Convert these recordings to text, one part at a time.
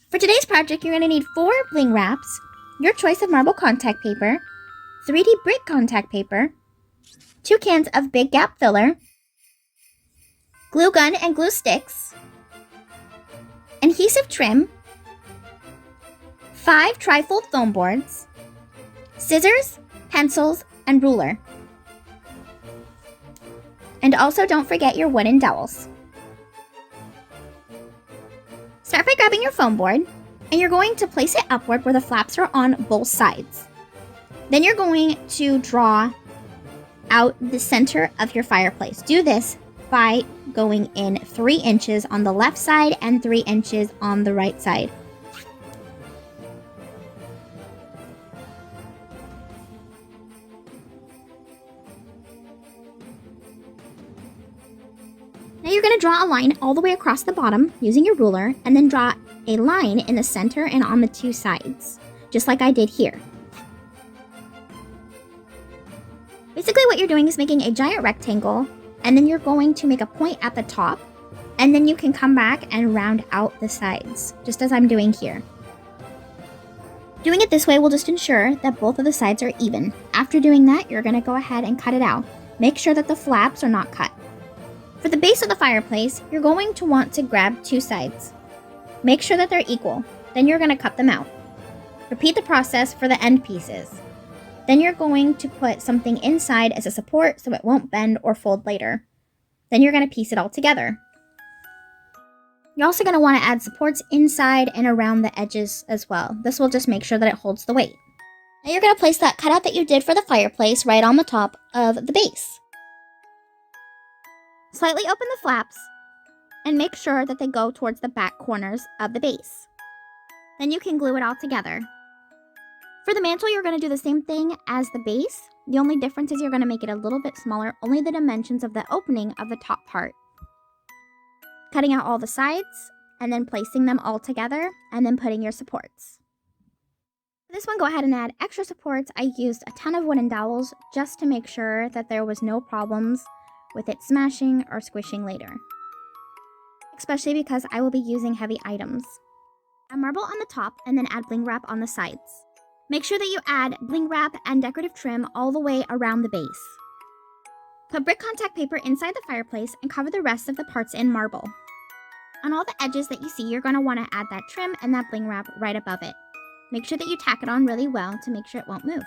For today's project, you're going to need 4 bling wraps, your choice of marble contact paper, 3D brick contact paper, 2 cans of Big Gap filler, glue gun and glue sticks, adhesive trim, 5 trifold foam boards, scissors, pencils, and ruler. And also don't forget your wooden dowels. Start by grabbing your foam board, and you're going to place it upward where the flaps are on both sides. Then you're going to draw out the center of your fireplace. Do this by going in 3 inches on the left side and 3 inches on the right side. Now you're going to draw a line all the way across the bottom using your ruler, and then draw a line in the center and on the 2 sides, just like I did here. Basically what you're doing is making a giant rectangle, and then you're going to make a point at the top, and then you can come back and round out the sides, just as I'm doing here. Doing it this way will just ensure that both of the sides are even. After doing that, you're going to go ahead and cut it out. Make sure that the flaps are not cut. For the base of the fireplace, you're going to want to grab 2 sides. Make sure that they're equal. Then you're going to cut them out. Repeat the process for the end pieces. Then you're going to put something inside as a support so it won't bend or fold later. Then you're going to piece it all together. You're also going to want to add supports inside and around the edges as well. This will just make sure that it holds the weight. Now you're going to place that cutout that you did for the fireplace right on the top of the base. Slightly open the flaps and make sure that they go towards the back corners of the base. Then you can glue it all together. For the mantle, you're going to do the same thing as the base. The only difference is you're going to make it a little bit smaller, only the dimensions of the opening of the top part. Cutting out all the sides and then placing them all together and then putting your supports. For this one, go ahead and add extra supports. I used a ton of wooden dowels just to make sure that there was no problems with it smashing or squishing later, especially because I will be using heavy items. Add marble on the top and then add bling wrap on the sides. Make sure that you add bling wrap and decorative trim all the way around the base. Put brick contact paper inside the fireplace and cover the rest of the parts in marble. On all the edges that you see, you're going to want to add that trim and that bling wrap right above it. Make sure that you tack it on really well to make sure it won't move.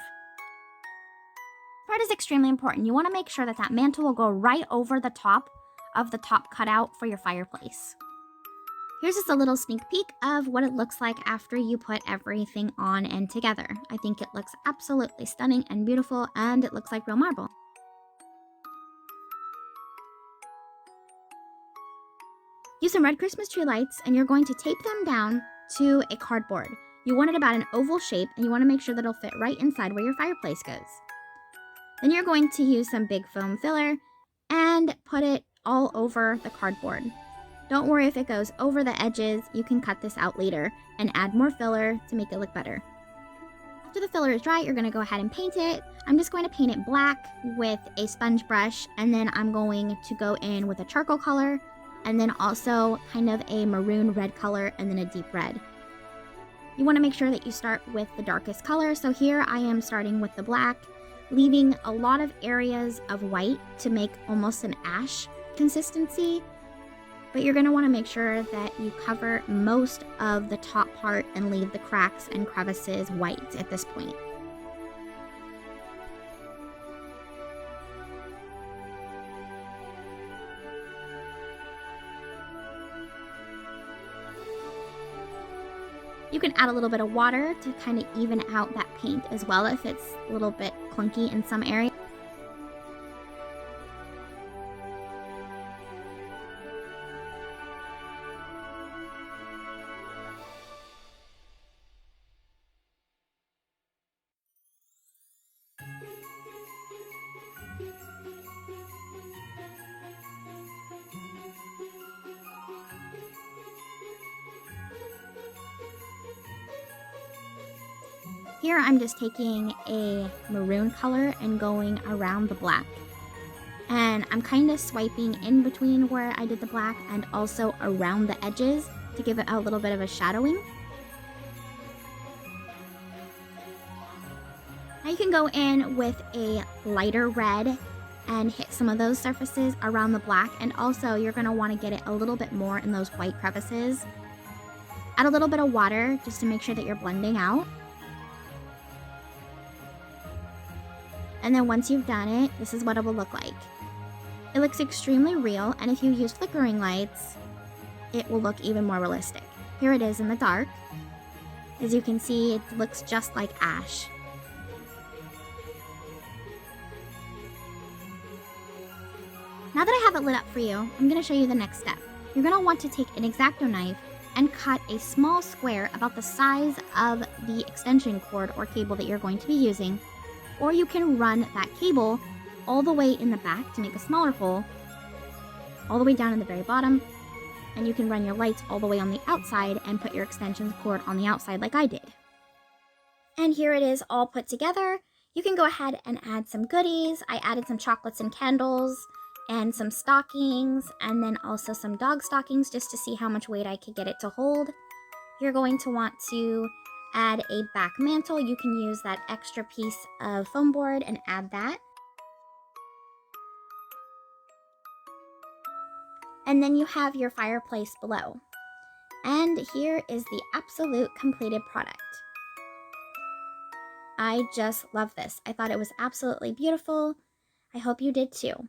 This part is extremely important. You want to make sure that that mantle will go right over the top of the top cutout for your fireplace. Here's just a little sneak peek of what it looks like after you put everything on and together. I think it looks absolutely stunning and beautiful, and it looks like real marble. Use some red Christmas tree lights, and you're going to tape them down to a cardboard. You want it about an oval shape, and you want to make sure that it'll fit right inside where your fireplace goes. Then you're going to use some big foam filler and put it all over the cardboard. Don't worry if it goes over the edges, you can cut this out later and add more filler to make it look better. After the filler is dry, you're going to go ahead and paint it. I'm just going to paint it black with a sponge brush, and then I'm going to go in with a charcoal color, and then also kind of a maroon red color, and then a deep red. You want to make sure that you start with the darkest color, so here I am starting with the black, leaving a lot of areas of white to make almost an ash consistency. But you're going to want to make sure that you cover most of the top part and leave the cracks and crevices white at this point. You can add a little bit of water to kind of even out that paint as well if it's a little bit clunky in some areas. Here I'm just taking a maroon color and going around the black. And I'm kind of swiping in between where I did the black and also around the edges to give it a little bit of a shadowing. Now you can go in with a lighter red and hit some of those surfaces around the black, and also you're going to want to get it a little bit more in those white crevices. Add a little bit of water just to make sure that you're blending out. And then once you've done it, this is what it will look like. It looks extremely real, and if you use flickering lights, it will look even more realistic. Here it is in the dark. As you can see, it looks just like ash. Now that I have it lit up for you, I'm going to show you the next step. You're going to want to take an X-Acto knife and cut a small square about the size of the extension cord or cable that you're going to be using. Or you can run that cable all the way in the back to make a smaller hole, all the way down in the very bottom, and you can run your lights all the way on the outside and put your extension cord on the outside like I did. And here it is all put together. You can go ahead and add some goodies. I added some chocolates and candles and some stockings, and then also some dog stockings just to see how much weight I could get it to hold. You're going to want to add a back mantle. You can use that extra piece of foam board and add that. And then you have your fireplace below. And here is the absolute completed product. I just love this. I thought it was absolutely beautiful. I hope you did too.